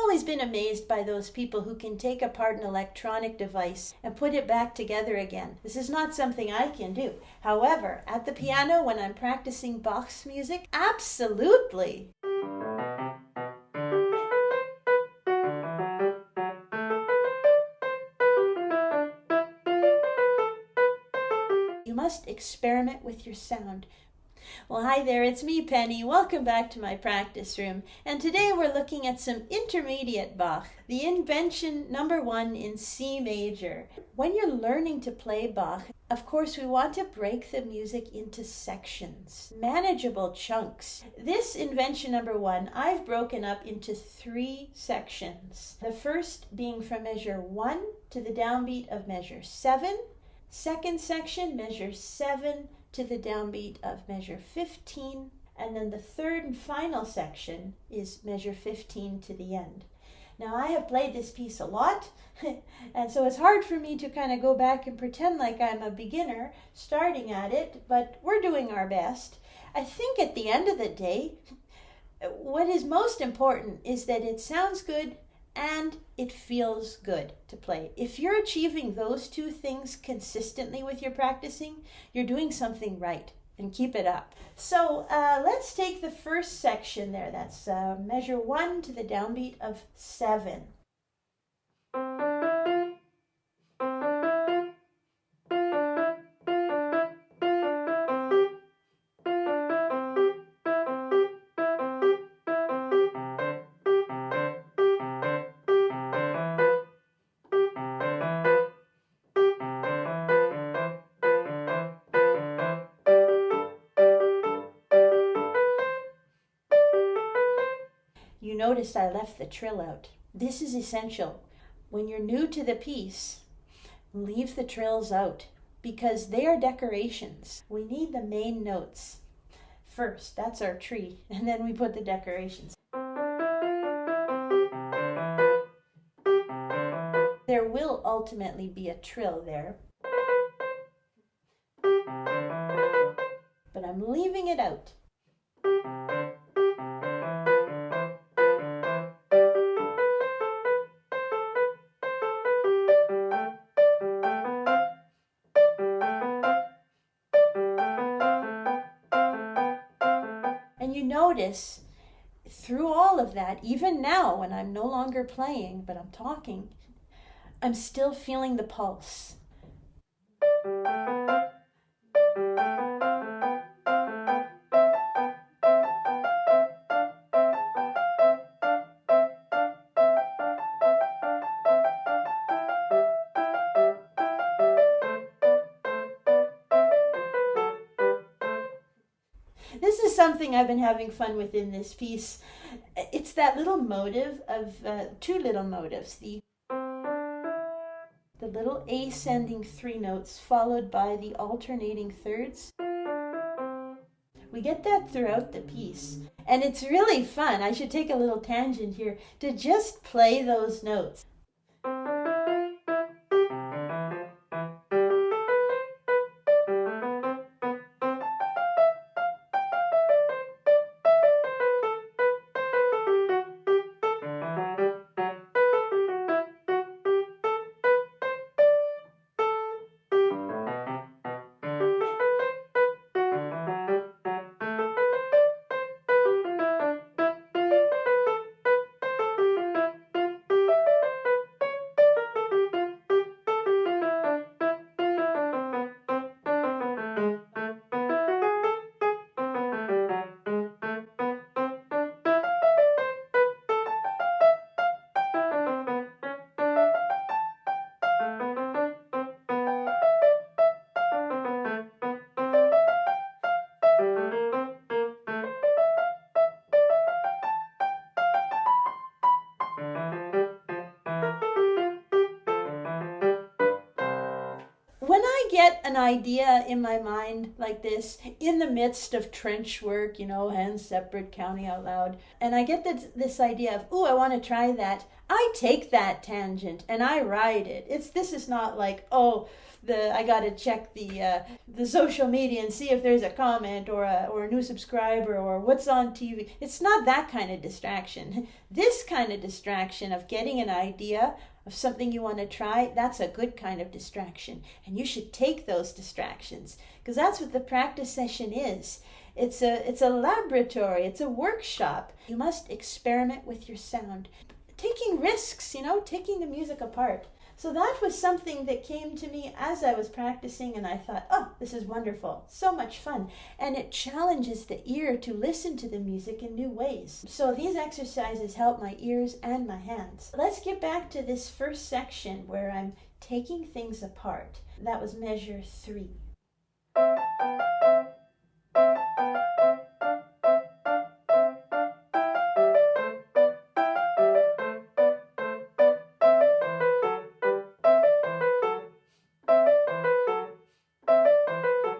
always been amazed by those people who can take apart an electronic device and put it back together again. This is not something I can do. However, at the piano, when I'm practicing Bach's music, absolutely. You must experiment with your sound. Well, hi there, it's me, Penny. Welcome back to my practice room. And today we're looking at some intermediate Bach, the Invention No. 1 in C major. When you're learning to play Bach, of course, we want to break the music into sections, manageable chunks. This Invention No. 1, I've broken up into 3 sections. The first being from measure 1 to the downbeat of measure 7. Second section, measure 7 to the downbeat of measure 15, and then the third and final section is measure 15 to the end. Now, I have played this piece a lot, and so it's hard for me to kind of go back and pretend like I'm a beginner starting at it, but we're doing our best. I think at the end of the day, what is most important is that it sounds good and it feels good to play. If you're achieving those 2 things consistently with your practicing, you're doing something right, and keep it up. So let's take the first section there. That's measure 1 to the downbeat of 7. You noticed I left the trill out. This is essential. When you're new to the piece, leave the trills out because they are decorations. We need the main notes first. That's our tree, and then we put the decorations. There will ultimately be a trill there, but I'm leaving it out. And you notice through all of that, even now when I'm no longer playing, but I'm talking, I'm still feeling the pulse. This is something I've been having fun with in this piece. It's that little motive of 2 little motives. The little ascending 3 notes followed by the alternating thirds. We get that throughout the piece. And it's really fun. I should take a little tangent here to just play those notes. I get an idea in my mind like this in the midst of trench work, hands separate, counting out loud, and I get this idea of, I want to try that, I take that tangent and I ride it. This is not like, I gotta check the social media and see if there's a comment or a new subscriber or what's on TV. It's not that kind of distraction. This kind of distraction of getting an idea of something you want to try, that's a good kind of distraction. And you should take those distractions, because that's what the practice session is. It's a laboratory, it's a workshop. You must experiment with your sound, taking risks, taking the music apart. So that was something that came to me as I was practicing, and I thought, this is wonderful, so much fun. And it challenges the ear to listen to the music in new ways. So these exercises help my ears and my hands. Let's get back to this first section where I'm taking things apart. That was measure 3.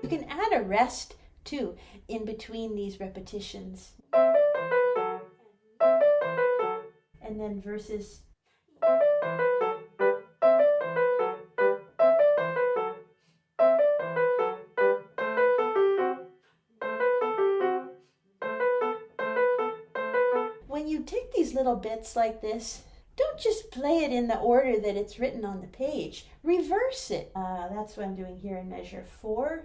You can add a rest too in between these repetitions. And then verses. When you take these little bits like this, don't just play it in the order that it's written on the page. Reverse it. That's what I'm doing here in measure 4.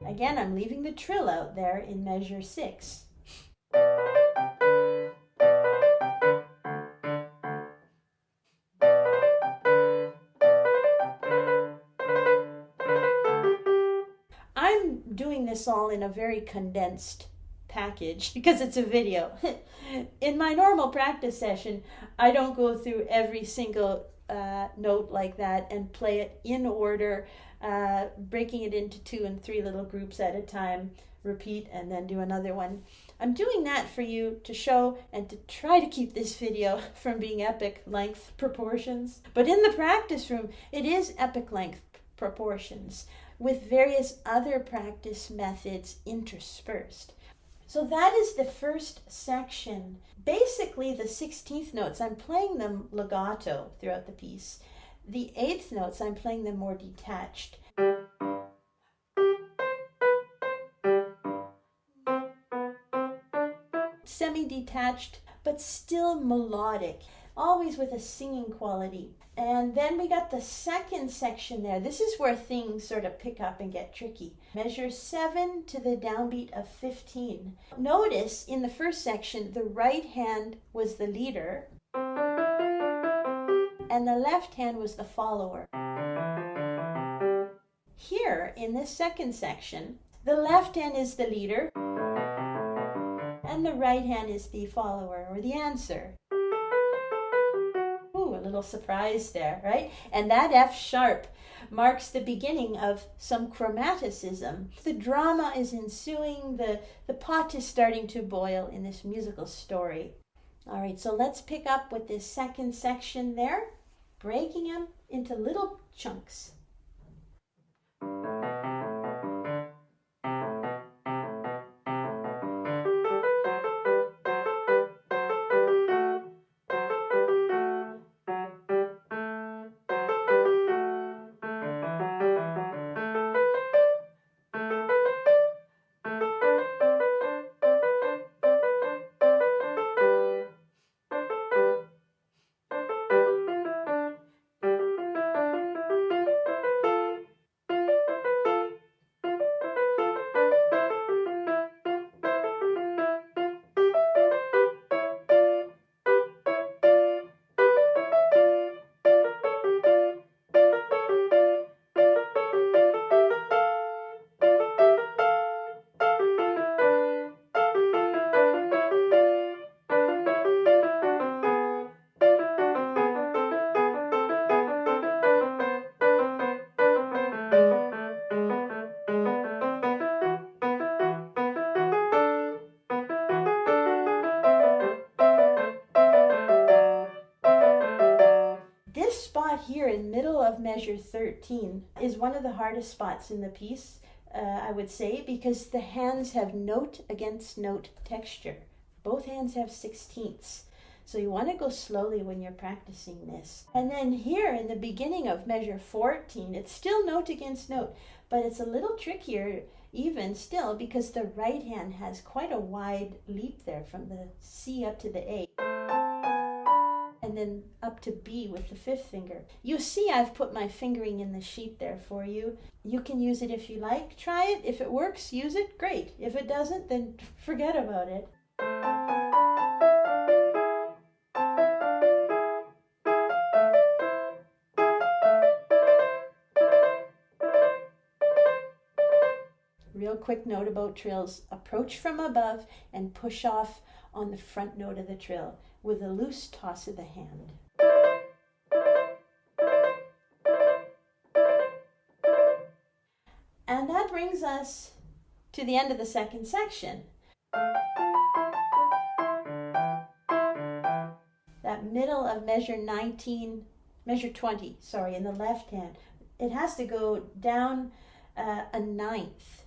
Again, I'm leaving the trill out there in measure 6. I'm doing this all in a very condensed package because it's a video. In my normal practice session, I don't go through every single note like that and play it in order, breaking it into 2 and 3 little groups at a time, repeat and then do another one. I'm doing that for you to show and to try to keep this video from being epic length proportions. But in the practice room, it is epic length proportions with various other practice methods interspersed. So that is the first section. Basically, the 16th notes, I'm playing them legato throughout the piece. The 8th notes, I'm playing them more detached. Semi-detached, but still melodic, always with a singing quality. And then we got the second section there. This is where things sort of pick up and get tricky. Measure 7 to the downbeat of 15. Notice in the first section, the right hand was the leader and the left hand was the follower. Here, in this second section, the left hand is the leader and the right hand is the follower or the answer. A little surprise there, right? And that F sharp marks the beginning of some chromaticism. The drama is ensuing, the pot is starting to boil in this musical story. All right, so let's pick up with this second section there, breaking them into little chunks. This spot here in middle of measure 13 is one of the hardest spots in the piece, I would say, because the hands have note against note texture. Both hands have 16ths. So you want to go slowly when you're practicing this. And then here in the beginning of measure 14, it's still note against note, but it's a little trickier even still because the right hand has quite a wide leap there from the C up to the A. And then up to B with the 5th finger. You see I've put my fingering in the sheet there for you. You can use it if you like. Try it. If it works, use it. Great. If it doesn't, then forget about it. Real quick note about trills. Approach from above and push off on the front note of the trill with a loose toss of the hand. And that brings us to the end of the second section. That middle of measure 20, in the left hand. It has to go down a 9th.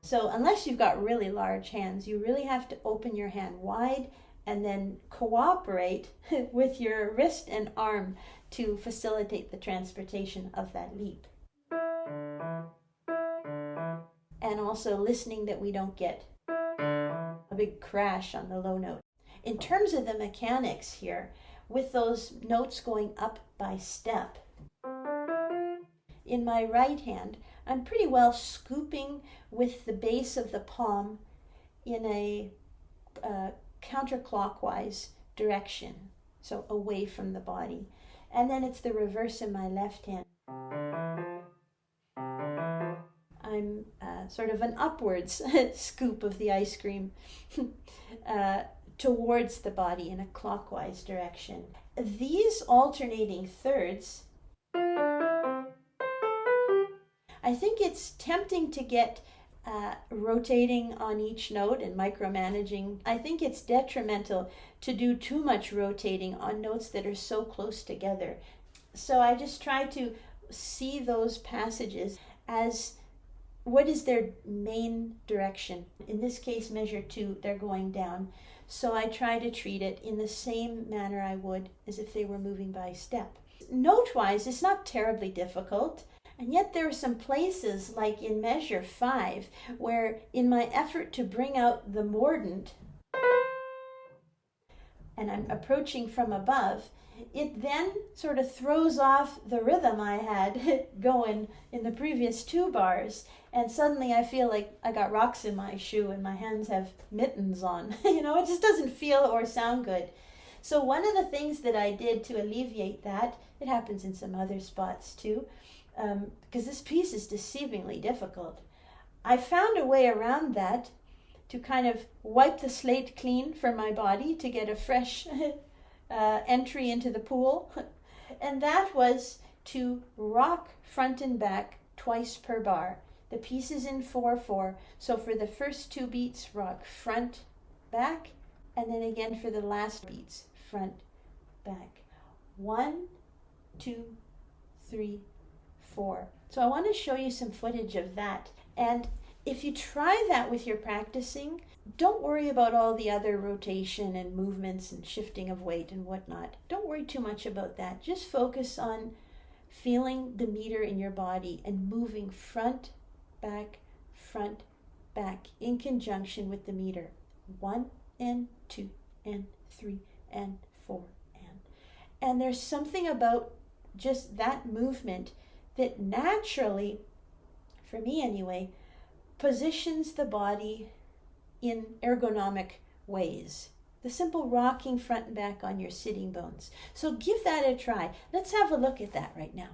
So unless you've got really large hands, you really have to open your hand wide and then cooperate with your wrist and arm to facilitate the transportation of that leap. And also listening that we don't get a big crash on the low note. In terms of the mechanics here, with those notes going up by step, in my right hand, I'm pretty well scooping with the base of the palm in a counterclockwise direction, so away from the body. And then it's the reverse in my left hand. I'm sort of an upwards scoop of the ice cream towards the body in a clockwise direction. These alternating thirds, I think it's tempting to get rotating on each note and micromanaging. I think it's detrimental to do too much rotating on notes that are so close together. So I just try to see those passages as what is their main direction. In this case, measure 2, they're going down. So I try to treat it in the same manner I would as if they were moving by step. Note-wise, it's not terribly difficult. And yet there are some places, like in measure 5, where in my effort to bring out the mordant, and I'm approaching from above, it then sort of throws off the rhythm I had going in the previous 2 bars. And suddenly I feel like I got rocks in my shoe and my hands have mittens on. It just doesn't feel or sound good. So one of the things that I did to alleviate that, it happens in some other spots too, because this piece is deceivingly difficult. I found a way around that to kind of wipe the slate clean for my body to get a fresh entry into the pool. And that was to rock front and back twice per bar. The piece is in 4/4, so for the first 2 beats, rock front, back, and then again for the last beats, front, back. 1, 2, 3, 4. So I want to show you some footage of that. And if you try that with your practicing, don't worry about all the other rotation and movements and shifting of weight and whatnot. Don't worry too much about that. Just focus on feeling the meter in your body and moving front, back, in conjunction with the meter. 1 and 2 and 3 and 4 and there's something about just that movement that naturally, for me anyway, positions the body in ergonomic ways. The simple rocking front and back on your sitting bones. So give that a try. Let's have a look at that right now.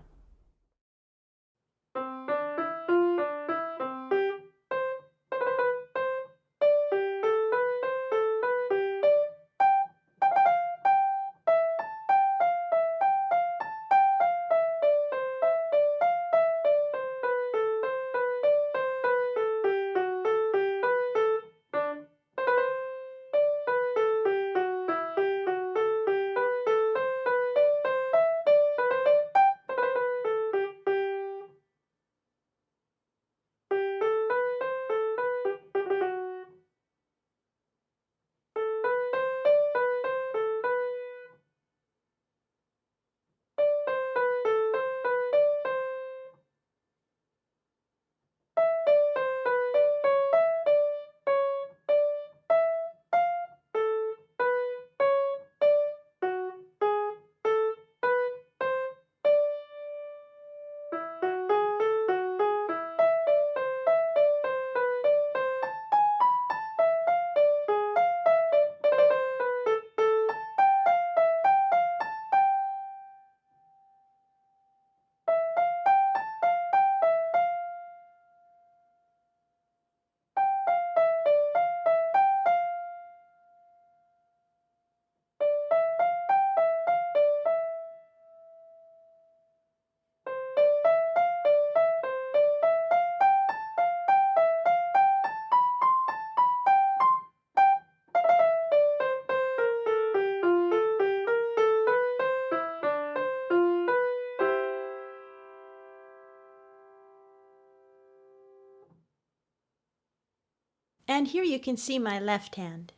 And here you can see my left hand.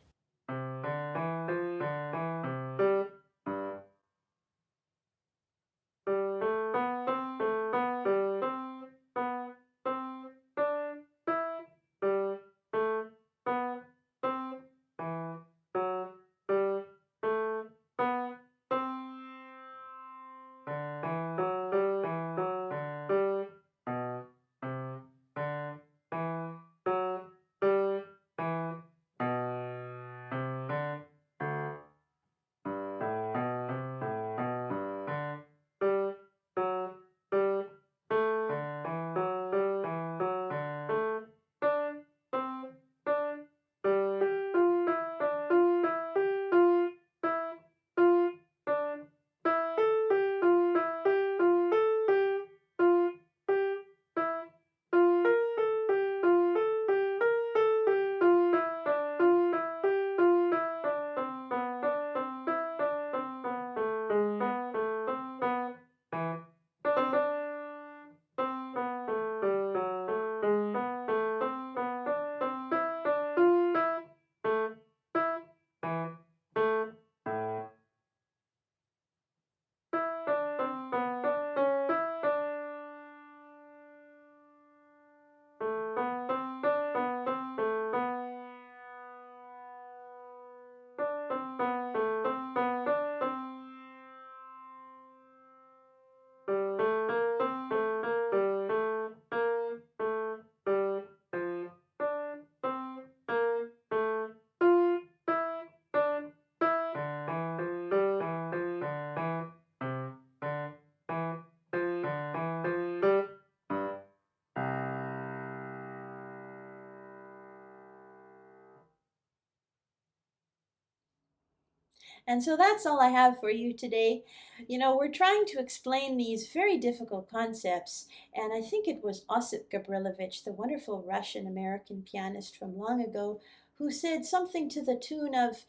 And so that's all I have for you today. You know, we're trying to explain these very difficult concepts, and I think it was Osip Gabrilowitsch, the wonderful Russian-American pianist from long ago, who said something to the tune of,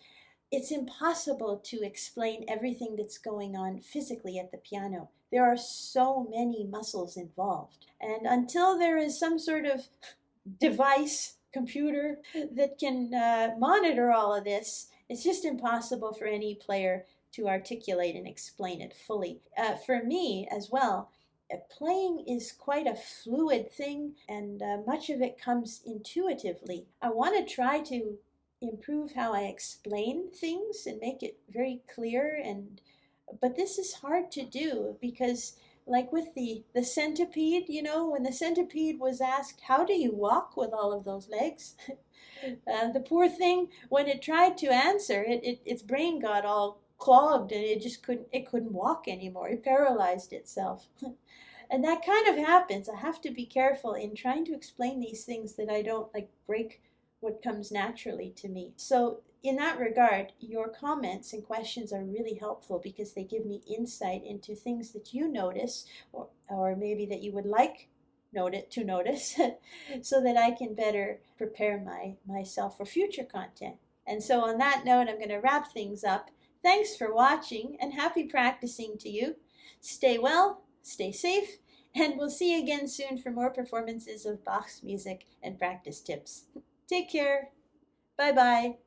it's impossible to explain everything that's going on physically at the piano. There are so many muscles involved. And until there is some sort of device, computer, that can monitor all of this, it's just impossible for any player to articulate and explain it fully. For me as well, playing is quite a fluid thing, and much of it comes intuitively. I want to try to improve how I explain things and make it very clear, and but this is hard to do because, like with the centipede, you know, when the centipede was asked, how do you walk with all of those legs? The poor thing, when it tried to answer, its brain got all clogged and it couldn't walk anymore. It paralyzed itself. And that kind of happens. I have to be careful in trying to explain these things that I don't like break what comes naturally to me. So in that regard, your comments and questions are really helpful because they give me insight into things that you notice, or maybe that you would like to notice so that I can better prepare myself for future content. And so on that note, I'm going to wrap things up. Thanks for watching and happy practicing to you. Stay well, stay safe, and we'll see you again soon for more performances of Bach's music and practice tips. Take care. Bye-bye.